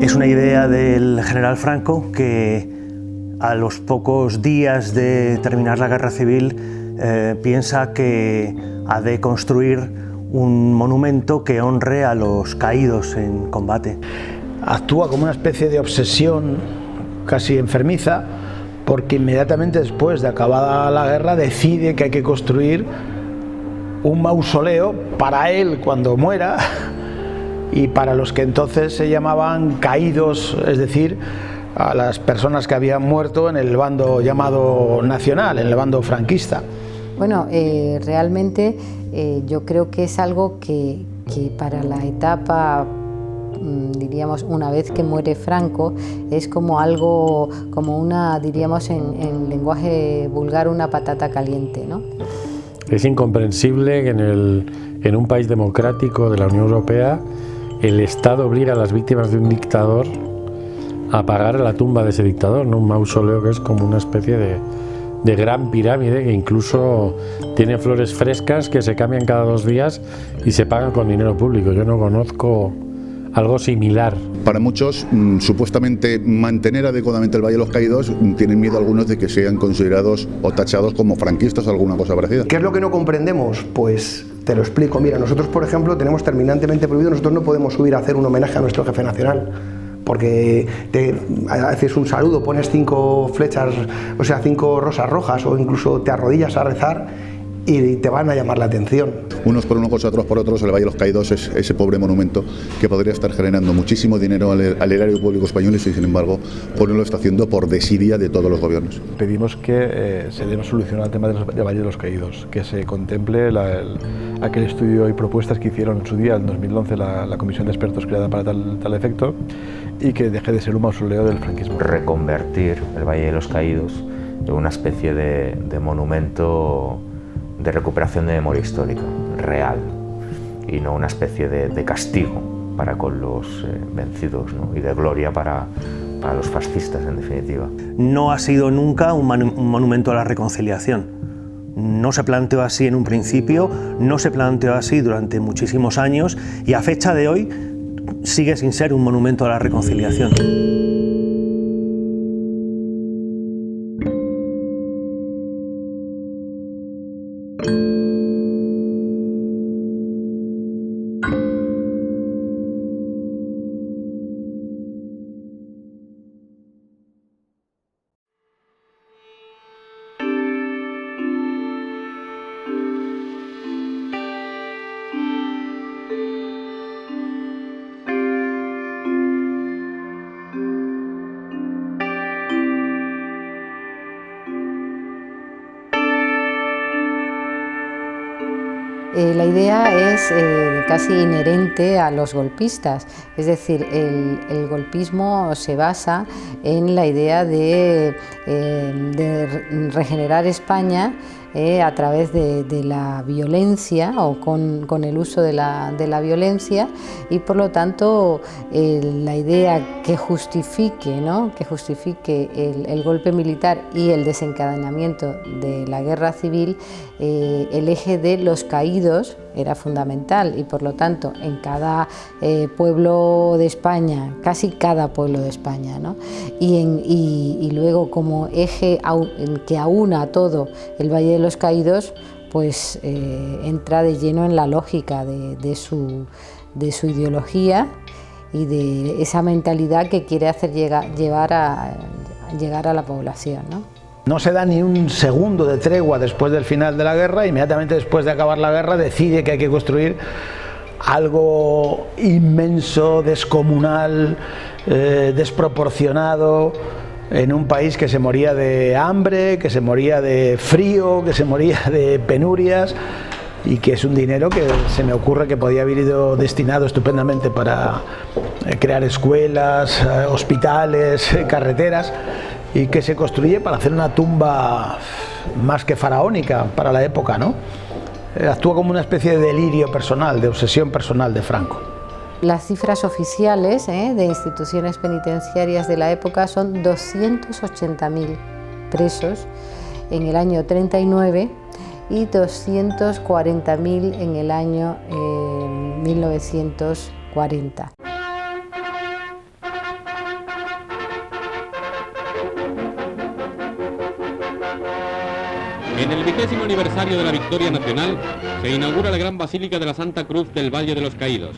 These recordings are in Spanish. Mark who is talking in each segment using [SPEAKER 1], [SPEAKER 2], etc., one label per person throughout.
[SPEAKER 1] Es una idea del general Franco que a los pocos días de terminar la guerra civil piensa que ha de construir un monumento que honre a los caídos en combate.
[SPEAKER 2] Actúa como una especie de obsesión casi enfermiza, porque inmediatamente después de acabada la guerra decide que hay que construir un mausoleo para él cuando muera y para los que entonces se llamaban caídos, es decir, a las personas que habían muerto en el bando llamado nacional, en el bando franquista.
[SPEAKER 3] Bueno, realmente yo creo que es algo que para la etapa, diríamos, una vez que muere Franco, es como algo, como una, diríamos en lenguaje vulgar, una patata caliente, ¿no?
[SPEAKER 4] Es incomprensible que en un país democrático de la Unión Europea el Estado obliga a las víctimas de un dictador a pagar la tumba de ese dictador, ¿no? Un mausoleo que es como una especie de gran pirámide que incluso tiene flores frescas que se cambian cada 2 días y se pagan con dinero público. Yo no conozco algo similar.
[SPEAKER 5] Para muchos, supuestamente mantener adecuadamente el Valle de los Caídos, tienen miedo algunos de que sean considerados o tachados como franquistas o alguna cosa parecida.
[SPEAKER 6] ¿Qué es lo que no comprendemos? Pues te lo explico. Mira, nosotros, por ejemplo, tenemos terminantemente prohibido, nosotros no podemos subir a hacer un homenaje a nuestro jefe nacional, porque te haces un saludo, pones 5 flechas, o sea, 5 rosas rojas, o incluso te arrodillas a rezar y te van a llamar la atención.
[SPEAKER 5] Unos por una cosa, otros por otros. El Valle de los Caídos es ese pobre monumento que podría estar generando muchísimo dinero al erario público español y, sin embargo, no lo está haciendo por desidia de todos los gobiernos.
[SPEAKER 7] Pedimos que se dé una solución al tema del Valle de los Caídos, que se contemple aquel estudio y propuestas que hicieron en su día, en 2011, la comisión de expertos creada para tal efecto, y que deje de ser un mausoleo del franquismo.
[SPEAKER 8] Reconvertir el Valle de los Caídos en una especie de monumento de recuperación de memoria histórica real y no una especie de castigo para con los vencidos, ¿no? Y de gloria para los fascistas, en definitiva.
[SPEAKER 1] No ha sido nunca un monumento a la reconciliación. No se planteó así en un principio, no se planteó así durante muchísimos años y a fecha de hoy sigue sin ser un monumento a la reconciliación.
[SPEAKER 3] La idea es casi inherente a los golpistas, es decir, el golpismo se basa en la idea de regenerar España a través de la violencia o con el uso de la violencia, y por lo tanto la idea que justifique, ¿no? Que justifique el golpe militar y el desencadenamiento de la guerra civil, el eje de los caídos era fundamental, y por lo tanto en cada pueblo de España, casi cada pueblo de España, ¿no? y luego como eje que aúna todo el Valle de los Caídos, pues entra de lleno en la lógica de su ideología y de esa mentalidad que quiere hacer llegar a la población, ¿no?
[SPEAKER 2] No se da ni un segundo de tregua después del final de la guerra. Inmediatamente después de acabar la guerra decide que hay que construir algo inmenso, descomunal, desproporcionado, en un país que se moría de hambre, que se moría de frío, que se moría de penurias, y que es un dinero que se me ocurre que podía haber ido destinado estupendamente para crear escuelas, hospitales, carreteras, y que se construye para hacer una tumba más que faraónica para la época, ¿no? Actúa como una especie de delirio personal, de obsesión personal de Franco.
[SPEAKER 3] Las cifras oficiales de instituciones penitenciarias de la época son 280.000 presos en el año 39 y 240.000 en el año 1940.
[SPEAKER 9] En el 20º aniversario de la victoria nacional se inaugura la Gran Basílica de la Santa Cruz del Valle de los Caídos,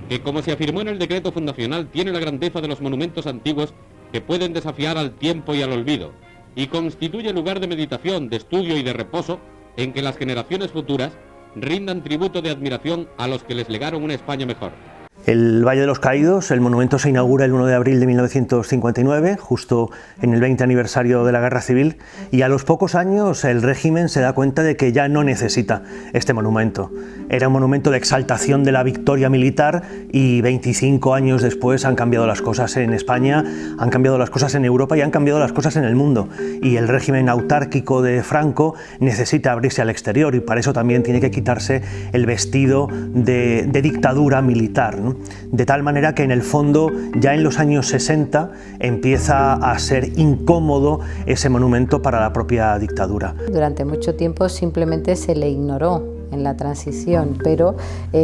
[SPEAKER 9] que, como se afirmó en el decreto fundacional, tiene la grandeza de los monumentos antiguos que pueden desafiar al tiempo y al olvido, y constituye lugar de meditación, de estudio y de reposo en que las generaciones futuras rindan tributo de admiración a los que les legaron una España mejor.
[SPEAKER 1] El Valle de los Caídos, el monumento se inaugura el 1 de abril de 1959, justo en el 20 aniversario de la Guerra Civil, y a los pocos años el régimen se da cuenta de que ya no necesita este monumento. Era un monumento de exaltación de la victoria militar y 25 años después han cambiado las cosas en España, han cambiado las cosas en Europa y han cambiado las cosas en el mundo. Y el régimen autárquico de Franco necesita abrirse al exterior y para eso también tiene que quitarse el vestido de dictadura militar, ¿no? De tal manera que en el fondo ya en los años 60 empieza a ser incómodo ese monumento para la propia dictadura.
[SPEAKER 3] Durante mucho tiempo simplemente se le ignoró en la transición, pero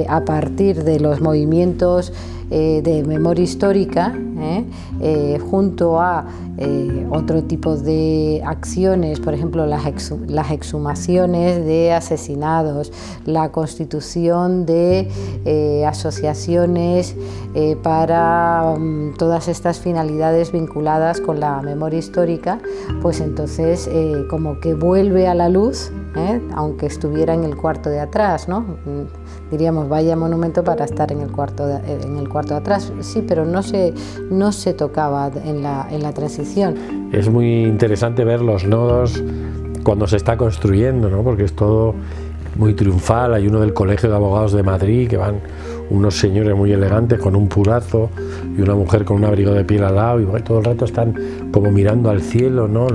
[SPEAKER 3] a partir de los movimientos de memoria histórica, junto a otro tipo de acciones, por ejemplo las exhumaciones de asesinados, la constitución de asociaciones para todas estas finalidades vinculadas con la memoria histórica, pues entonces como que vuelve a la luz, aunque estuviera en el cuarto de atrás, ¿no? Diríamos, vaya monumento para estar en el cuarto de atrás. Sí, pero no se tocaba en la transición.
[SPEAKER 4] Es muy interesante ver los nodos cuando se está construyendo, ¿no? Porque es todo muy triunfal. Hay uno del Colegio de Abogados de Madrid, que van unos señores muy elegantes con un purazo y una mujer con un abrigo de piel al lado, y bueno, todo el rato están como mirando al cielo, ¿no?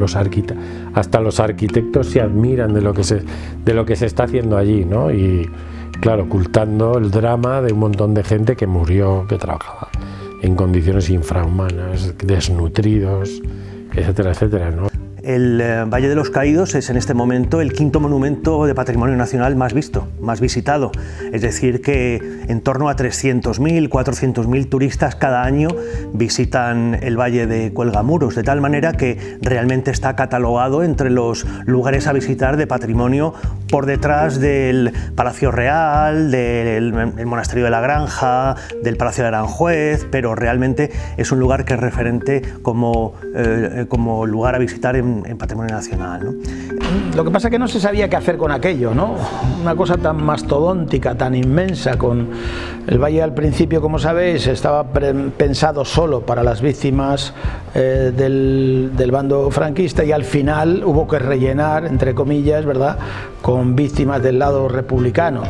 [SPEAKER 4] Hasta los arquitectos se admiran de lo que se está haciendo allí, ¿no? Y claro, ocultando el drama de un montón de gente que murió, que trabajaba en condiciones infrahumanas, desnutridos, etcétera, etcétera, ¿no?
[SPEAKER 1] El Valle de los Caídos es en este momento el quinto monumento de patrimonio nacional más visto, más visitado. Es decir, que en torno a 300.000, 400.000 turistas cada año visitan el Valle de Cuelgamuros, de tal manera que realmente está catalogado entre los lugares a visitar de patrimonio por detrás del Palacio Real, del Monasterio de la Granja, del Palacio de Aranjuez, pero realmente es un lugar que es referente como lugar a visitar en patrimonio nacional, ¿no?
[SPEAKER 2] Lo que pasa es que no se sabía qué hacer con aquello, ¿no? Una cosa tan mastodóntica, tan inmensa, con el valle al principio, como sabéis, estaba pensado solo para las víctimas del bando franquista, y al final hubo que rellenar, entre comillas, ¿verdad?, con víctimas del lado republicano.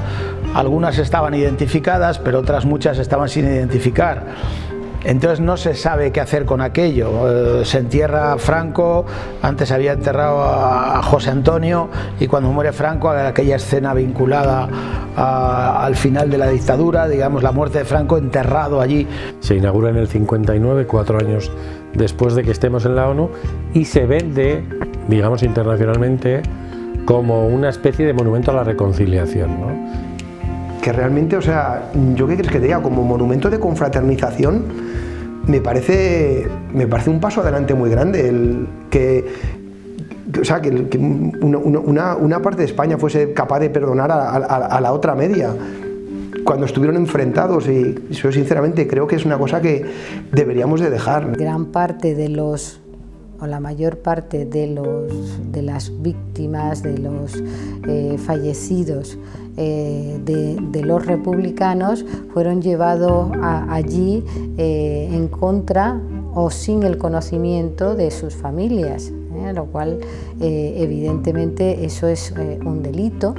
[SPEAKER 2] Algunas estaban identificadas, pero otras muchas estaban sin identificar. Entonces no se sabe qué hacer con aquello. Se entierra a Franco, antes había enterrado a José Antonio, y cuando muere Franco, aquella escena vinculada al final de la dictadura, digamos, la muerte de Franco, enterrado allí.
[SPEAKER 4] Se inaugura en el 59, 4 años después de que estemos en la ONU, y se vende, digamos, internacionalmente como una especie de monumento a la reconciliación, ¿no?
[SPEAKER 6] Que realmente, o sea, yo qué quieres que te diga, como monumento de confraternización me parece un paso adelante muy grande, una parte de España fuese capaz de perdonar a la otra media cuando estuvieron enfrentados, y yo sinceramente creo que es una cosa que deberíamos de dejar.
[SPEAKER 3] Gran parte de la mayor parte de las víctimas, de los fallecidos de los republicanos fueron llevados allí en contra o sin el conocimiento de sus familias, lo cual evidentemente eso es un delito,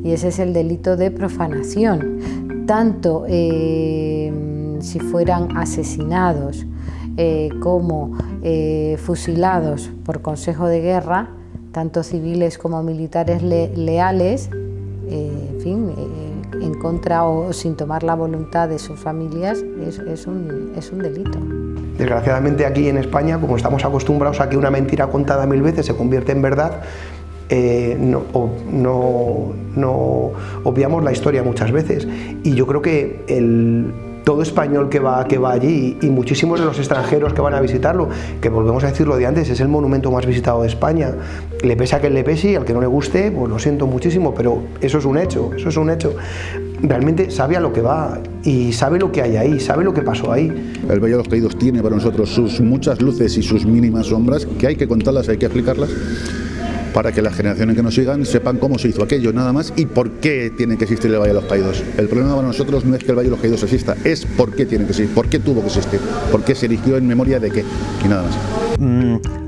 [SPEAKER 3] y ese es el delito de profanación, tanto si fueran asesinados como fusilados por consejo de guerra, tanto civiles como militares leales, en fin, en contra o sin tomar la voluntad de sus familias, es un delito.
[SPEAKER 6] Desgraciadamente aquí en España, como estamos acostumbrados a que una mentira contada 1000 veces se convierte en verdad, no obviamos la historia muchas veces, y yo creo que todo español que va allí y muchísimos de los extranjeros que van a visitarlo, que volvemos a decirlo de antes, es el monumento más visitado de España, le pese a quien le pese y al que no le guste, pues lo siento muchísimo, pero eso es un hecho, realmente sabe a lo que va y sabe lo que hay ahí, sabe lo que pasó ahí.
[SPEAKER 5] El Valle de los Caídos tiene para nosotros sus muchas luces y sus mínimas sombras, que hay que contarlas, hay que explicarlas, para que las generaciones que nos sigan sepan cómo se hizo aquello, nada más, y por qué tiene que existir el Valle de los Caídos. El problema para nosotros no es que el Valle de los Caídos exista, es por qué tiene que existir, por qué tuvo que existir, por qué se erigió en memoria de qué, y nada más.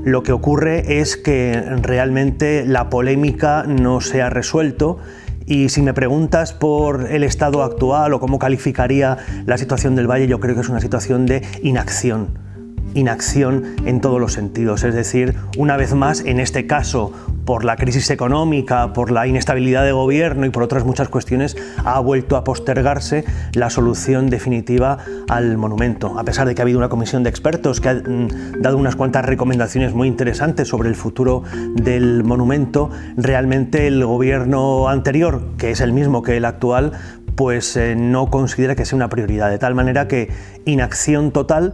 [SPEAKER 1] Lo que ocurre es que realmente la polémica no se ha resuelto, y si me preguntas por el estado actual o cómo calificaría la situación del Valle, yo creo que es una situación de inacción en todos los sentidos, es decir, una vez más, en este caso, por la crisis económica, por la inestabilidad de gobierno y por otras muchas cuestiones, ha vuelto a postergarse la solución definitiva al monumento, a pesar de que ha habido una comisión de expertos que ha dado unas cuantas recomendaciones muy interesantes sobre el futuro del monumento. Realmente el gobierno anterior, que es el mismo que el actual, pues no considera que sea una prioridad, de tal manera que inacción total.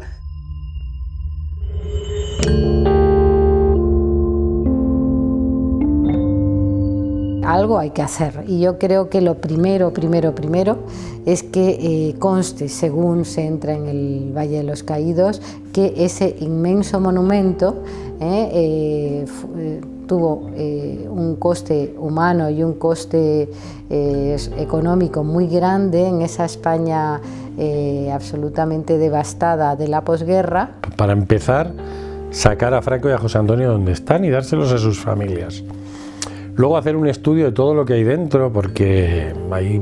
[SPEAKER 3] Algo hay que hacer, y yo creo que lo primero es que conste, según se entra en el Valle de los Caídos, que ese inmenso monumento tuvo un coste humano y un coste económico muy grande en esa España absolutamente devastada de la posguerra.
[SPEAKER 4] Para empezar, sacar a Franco y a José Antonio donde están y dárselos a sus familias. Luego hacer un estudio de todo lo que hay dentro, porque hay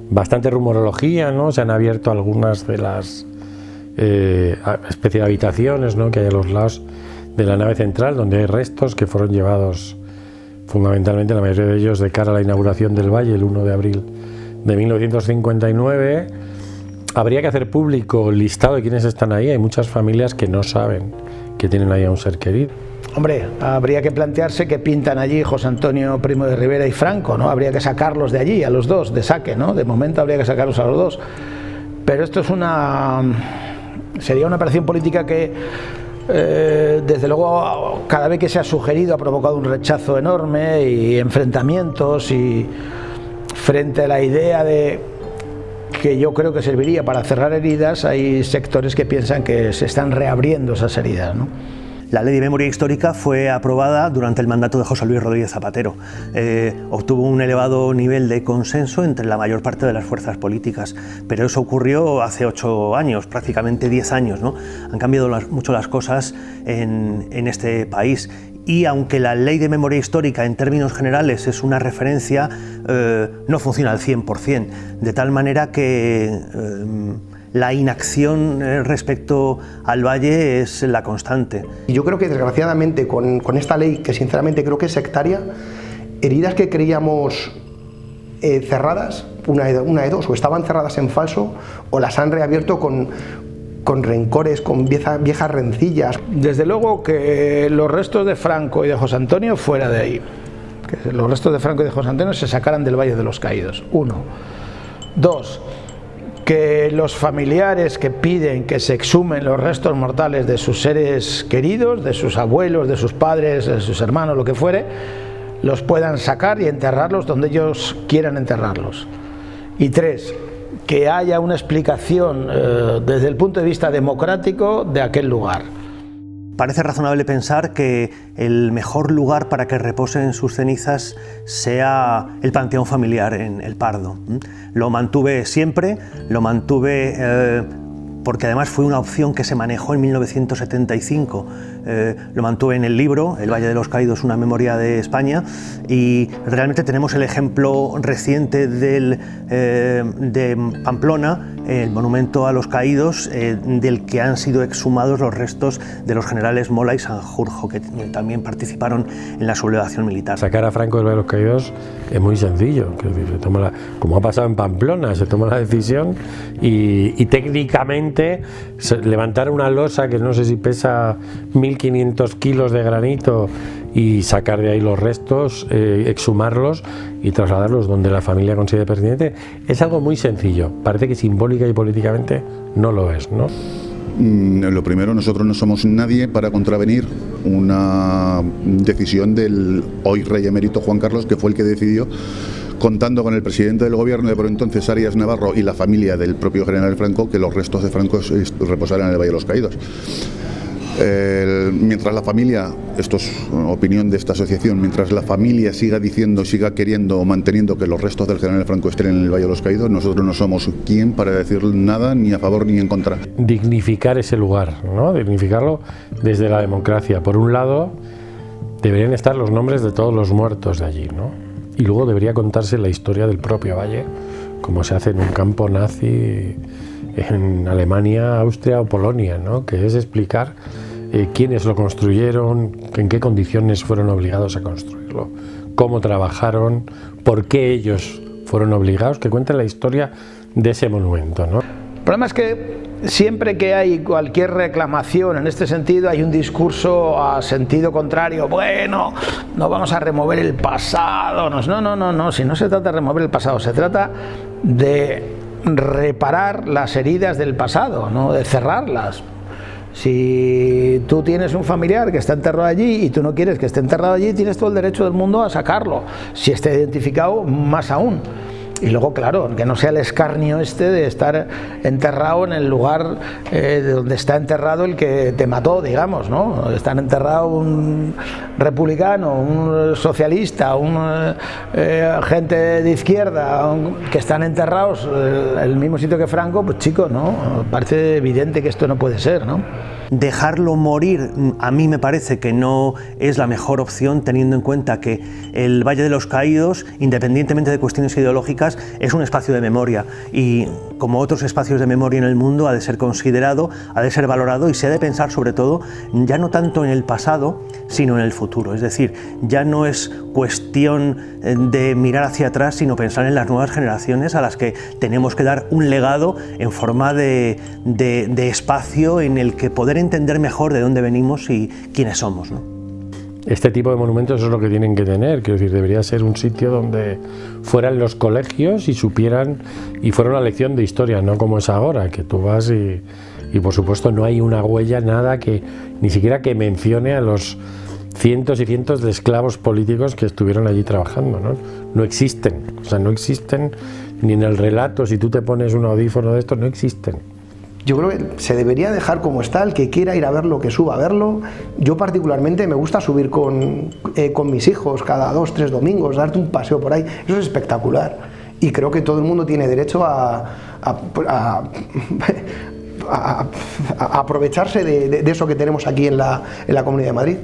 [SPEAKER 4] bastante rumorología, ¿no? Se han abierto algunas de las especie de habitaciones, ¿no?, que hay a los lados de la nave central, donde hay restos que fueron llevados fundamentalmente, la mayoría de ellos, de cara a la inauguración del Valle el 1 de abril de 1959. Habría que hacer público el listado de quienes están ahí. Hay muchas familias que no saben que tienen ahí a un ser querido.
[SPEAKER 2] Hombre, habría que plantearse que pintan allí José Antonio Primo de Rivera y Franco, ¿no? Habría que sacarlos de allí, a los dos, de saque, ¿no? De momento habría que sacarlos a los dos. Pero esto es sería una operación política que, desde luego, cada vez que se ha sugerido ha provocado un rechazo enorme y enfrentamientos, y frente a la idea de que yo creo que serviría para cerrar heridas, hay sectores que piensan que se están reabriendo esas heridas, ¿no?
[SPEAKER 1] La Ley de Memoria Histórica fue aprobada durante el mandato de José Luis Rodríguez Zapatero. Obtuvo un elevado nivel de consenso entre la mayor parte de las fuerzas políticas, pero eso ocurrió hace 8 años, prácticamente 10 años, ¿no? Han cambiado mucho las cosas en este país. Y aunque la Ley de Memoria Histórica en términos generales es una referencia, no funciona al 100%, de tal manera que la inacción respecto al Valle es la constante.
[SPEAKER 6] Y yo creo que desgraciadamente con esta ley, que sinceramente creo que es sectaria, heridas que creíamos cerradas, una de dos, o estaban cerradas en falso o las han reabierto con rencores, con viejas rencillas.
[SPEAKER 2] Desde luego que los restos de Franco y de José Antonio fuera de ahí, que los restos de Franco y de José Antonio se sacaran del Valle de los Caídos, 1. 2, que los familiares que piden que se exhumen los restos mortales de sus seres queridos, de sus abuelos, de sus padres, de sus hermanos, lo que fuere, los puedan sacar y enterrarlos donde ellos quieran enterrarlos. Y 3, que haya una explicación desde el punto de vista democrático de aquel lugar.
[SPEAKER 1] Parece razonable pensar que el mejor lugar para que reposen sus cenizas sea el panteón familiar en El Pardo. Lo mantuve siempre, porque además fue una opción que se manejó en 1975. Lo mantuve en el libro, El Valle de los Caídos, una memoria de España, y realmente tenemos el ejemplo reciente de Pamplona, el monumento a los caídos, del que han sido exhumados los restos de los generales Mola y Sanjurjo, que también participaron en la sublevación militar.
[SPEAKER 4] Sacar a Franco del Valle de los Caídos es muy sencillo, como ha pasado en Pamplona, se toma la decisión y técnicamente levantar una losa que no sé si pesa 1500 kilos de granito y sacar de ahí los restos, exhumarlos y trasladarlos donde la familia considere pertinente. Es algo muy sencillo, parece que simbólica y políticamente no lo es, ¿no?
[SPEAKER 5] Lo primero, nosotros no somos nadie para contravenir una decisión del hoy rey emérito Juan Carlos, que fue el que decidió, contando con el presidente del gobierno de por entonces, Arias Navarro, y la familia del propio general Franco, que los restos de Franco reposaran en el Valle de los Caídos. Mientras la familia, esto es opinión de esta asociación, mientras la familia siga diciendo, siga queriendo o manteniendo que los restos del general Franco estén en el Valle de los Caídos, nosotros no somos quien para decir nada ni a favor ni en contra.
[SPEAKER 4] Dignificar ese lugar, ¿no? Dignificarlo desde la democracia. Por un lado, deberían estar los nombres de todos los muertos de allí, ¿no? Y luego debería contarse la historia del propio valle, como se hace en un campo nazi en Alemania, Austria o Polonia, ¿no? Que es explicar quiénes lo construyeron, en qué condiciones fueron obligados a construirlo, cómo trabajaron, por qué ellos fueron obligados, que cuenten la historia de ese monumento, ¿no?
[SPEAKER 2] El problema es que siempre que hay cualquier reclamación en este sentido hay un discurso a sentido contrario. Bueno, no vamos a remover el pasado. No, si no se trata de remover el pasado, se trata de reparar las heridas del pasado, no de cerrarlas. Si tú tienes un familiar que está enterrado allí y tú no quieres que esté enterrado allí, tienes todo el derecho del mundo a sacarlo, si esté identificado, más aún. Y luego, claro, que no sea el escarnio este de estar enterrado en el lugar donde está enterrado el que te mató, digamos, ¿no? Están enterrados un republicano, un socialista, un gente de izquierda, que están enterrados en el mismo sitio que Franco, pues chico, ¿no? Parece evidente que esto no puede ser, ¿no?
[SPEAKER 1] Dejarlo morir a mí me parece que no es la mejor opción, teniendo en cuenta que el Valle de los Caídos, independientemente de cuestiones ideológicas, es un espacio de memoria y, como otros espacios de memoria en el mundo, ha de ser considerado, ha de ser valorado y se ha de pensar sobre todo ya no tanto en el pasado sino en el futuro. Es decir, ya no es cuestión de mirar hacia atrás, sino pensar en las nuevas generaciones a las que tenemos que dar un legado en forma de espacio en el que poder entender mejor de dónde venimos y quiénes somos, ¿no?
[SPEAKER 4] Este tipo de monumentos es lo que tienen que tener, quiero decir, debería ser un sitio donde fueran los colegios y supieran, y fuera una lección de historia, no como es ahora, que tú vas y por supuesto no hay una huella, nada que, ni siquiera que mencione a los cientos y cientos de esclavos políticos que estuvieron allí trabajando, ¿no? No existen, o sea, no existen ni en el relato, si tú te pones un audífono de esto, no existen.
[SPEAKER 6] Yo creo que se debería dejar como está, el que quiera ir a verlo, que suba a verlo. Yo particularmente me gusta subir con mis hijos cada 2 o 3 domingos, darte un paseo por ahí, eso es espectacular. Y creo que todo el mundo tiene derecho a aprovecharse de eso que tenemos aquí en la Comunidad de Madrid.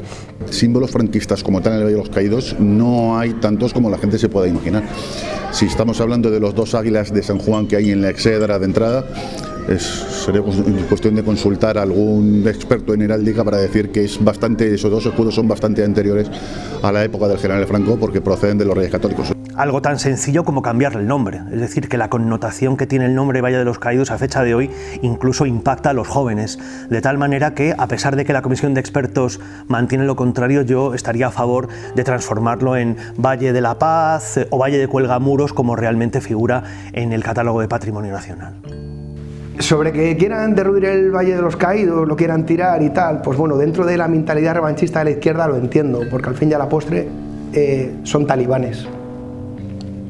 [SPEAKER 5] Símbolos franquistas como tal en el Valle de los Caídos no hay tantos como la gente se pueda imaginar. Si estamos hablando de los 2 águilas de San Juan que hay en la exedra de entrada, sería cuestión de consultar a algún experto en heráldica para decir que es bastante, esos 2 escudos son bastante anteriores a la época del general Franco porque proceden de los Reyes Católicos.
[SPEAKER 1] Algo tan sencillo como cambiarle el nombre, es decir, que la connotación que tiene el nombre Valle de los Caídos a fecha de hoy incluso impacta a los jóvenes, de tal manera que, a pesar de que la comisión de expertos mantiene lo contrario, yo estaría a favor de transformarlo en Valle de la Paz o Valle de Cuelgamuros, como realmente figura en el catálogo de Patrimonio Nacional.
[SPEAKER 6] Sobre que quieran derruir el Valle de los Caídos, lo quieran tirar y tal, pues bueno, dentro de la mentalidad revanchista de la izquierda lo entiendo, porque al fin y a la postre son talibanes,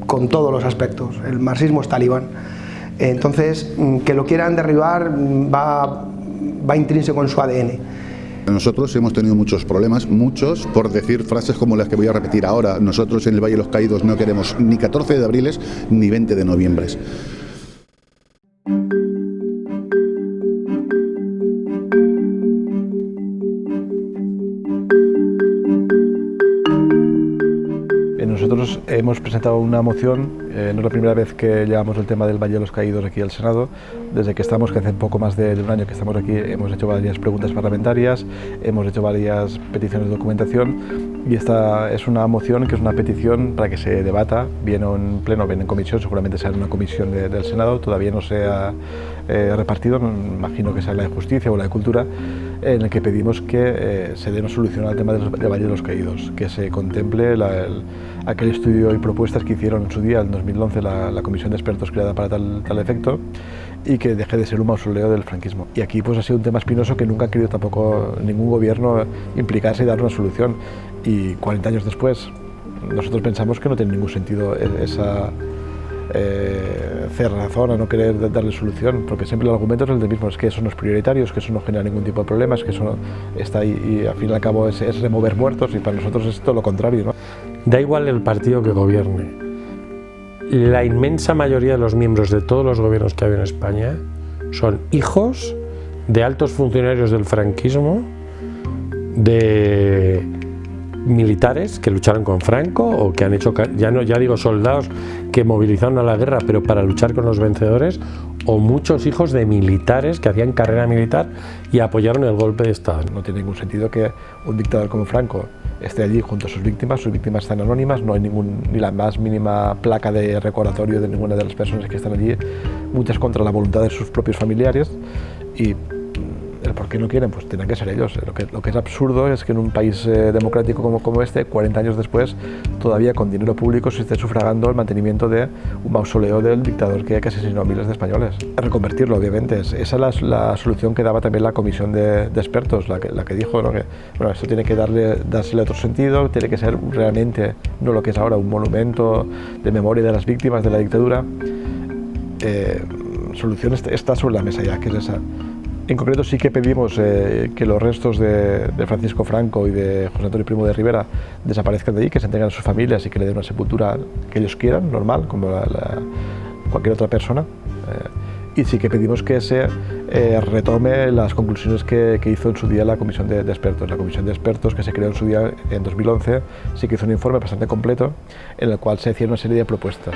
[SPEAKER 6] con todos los aspectos, el marxismo es talibán. Entonces, que lo quieran derribar va intrínseco en su ADN.
[SPEAKER 5] Nosotros hemos tenido muchos problemas, muchos, por decir frases como las que voy a repetir ahora. Nosotros en el Valle de los Caídos no queremos ni 14 de abriles ni 20 de noviembres.
[SPEAKER 7] Nosotros hemos presentado una moción No es la primera vez que llevamos el tema del Valle de los Caídos aquí al Senado. Desde que estamos, que hace poco más de un año que estamos aquí, hemos hecho varias preguntas parlamentarias, hemos hecho varias peticiones de documentación y esta es una moción que es una petición para que se debata, bien en pleno, bien en comisión, seguramente sea en una comisión del Senado, todavía no se ha repartido, me imagino que sea la de Justicia o la de Cultura, en el que pedimos que se dé una solución al tema del Valle de los Caídos, que se contemple aquel estudio y propuestas que hicieron en su día, en 2011, la comisión de expertos creada para tal efecto, y que deje de ser un mausoleo del franquismo. Y aquí pues ha sido un tema espinoso que nunca ha querido tampoco ningún gobierno implicarse y dar una solución. Y 40 años después, nosotros pensamos que no tiene ningún sentido esa cerrazón a no querer darle solución, porque siempre el argumento es el mismo, es que eso no es prioritario, es que eso no genera ningún tipo de problemas, que eso está ahí y al fin y al cabo es remover muertos, y para nosotros es todo lo contrario, ¿no?
[SPEAKER 4] Da igual el partido que gobierne. La inmensa mayoría de los miembros de todos los gobiernos que ha habido en España son hijos de altos funcionarios del franquismo, de militares que lucharon con Franco o que han hecho, ya digo soldados que movilizaron a la guerra pero para luchar con los vencedores, o muchos hijos de militares que hacían carrera militar y apoyaron el golpe de Estado.
[SPEAKER 7] No tiene ningún sentido que un dictador como Franco esté allí junto a sus víctimas están anónimas, no hay ni la más mínima placa de recordatorio de ninguna de las personas que están allí, muchas contra la voluntad de sus propios familiares, y el por qué no quieren, pues tendrán que ser ellos. Lo que es absurdo es que en un país democrático como este, 40 años después, todavía con dinero público se esté sufragando el mantenimiento de un mausoleo del dictador que asesinó a miles de españoles. Reconvertirlo, obviamente, esa es la solución que daba también la comisión de expertos, la que dijo, ¿no? Que bueno, esto tiene que dársele otro sentido, tiene que ser realmente, no lo que es ahora, un monumento de memoria de las víctimas de la dictadura. Solución está sobre la mesa ya, que es esa. En concreto sí que pedimos que los restos de Francisco Franco y de José Antonio Primo de Rivera desaparezcan de allí, que se entreguen a sus familias y que le den una sepultura que ellos quieran, normal, como cualquier otra persona. Y sí que pedimos que se retome las conclusiones que hizo en su día la comisión de expertos. La comisión de expertos que se creó en su día en 2011 sí que hizo un informe bastante completo en el cual se hacía una serie de propuestas.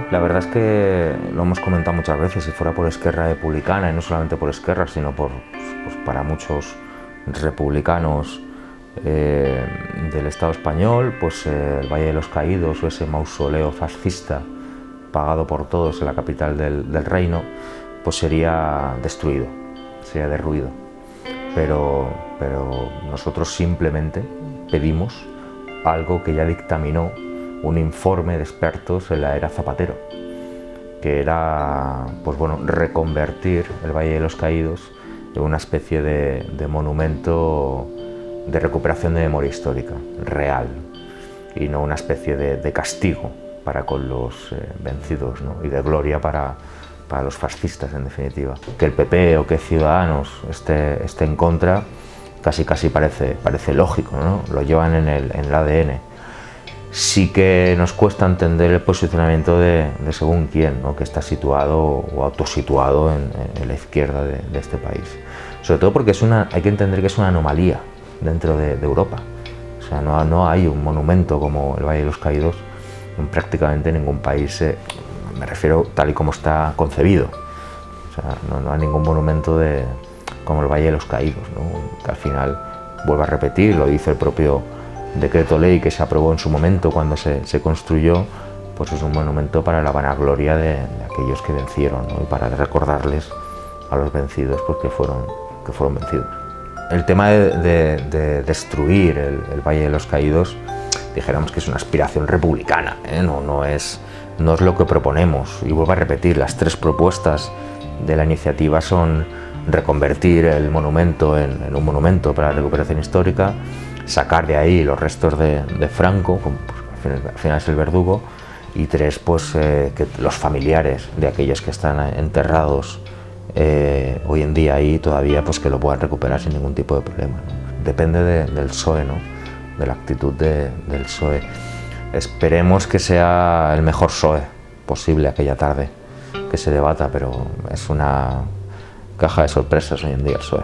[SPEAKER 8] La verdad es que lo hemos comentado muchas veces, si fuera por Esquerra Republicana, y no solamente por Esquerra, sino pues para muchos republicanos del Estado español, pues el Valle de los Caídos o ese mausoleo fascista pagado por todos en la capital del reino, pues sería destruido, sería derruido. Pero nosotros simplemente pedimos algo que ya dictaminó un informe de expertos en la era Zapatero, que era pues bueno, reconvertir el Valle de los Caídos en una especie de monumento de recuperación de memoria histórica real, y no una especie de castigo para con los vencidos, ¿no? Y de gloria para los fascistas, en definitiva. Que el PP o que Ciudadanos esté en contra casi parece lógico, ¿no? Lo llevan en el ADN. Sí que nos cuesta entender el posicionamiento de según quién, ¿no? Que está situado o autosituado en la izquierda de este país. Sobre todo porque hay que entender que es una anomalía dentro de Europa. O sea, no hay un monumento como el Valle de los Caídos en prácticamente ningún país, me refiero tal y como está concebido. O sea, no hay ningún monumento como el Valle de los Caídos, ¿no? Que al final, vuelvo a repetir, lo dice el propio decreto ley que se aprobó en su momento cuando se construyó, pues es un monumento para la vanagloria de aquellos que vencieron, ¿no? Y para recordarles a los vencidos pues, que fueron vencidos. El tema de destruir el Valle de los Caídos, dijéramos que es una aspiración republicana, ¿eh? No es lo que proponemos. Y vuelvo a repetir, las tres propuestas de la iniciativa son reconvertir el monumento en un monumento para la recuperación histórica, sacar de ahí los restos de Franco, como, pues, al final es el verdugo, y tres, pues que los familiares de aquellos que están enterrados hoy en día ahí todavía, pues que lo puedan recuperar sin ningún tipo de problema, ¿no? Depende del PSOE, ¿no? De la actitud del PSOE. Esperemos que sea el mejor PSOE posible aquella tarde, que se debata, pero es una caja de sorpresas hoy en día el PSOE,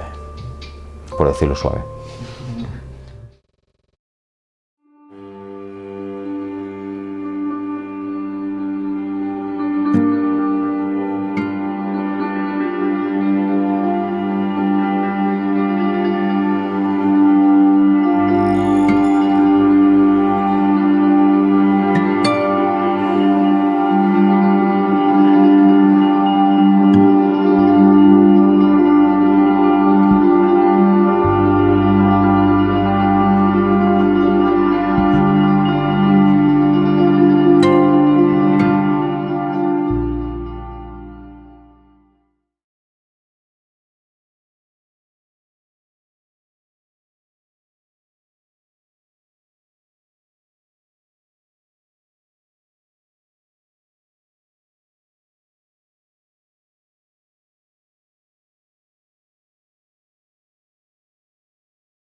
[SPEAKER 8] por decirlo suave.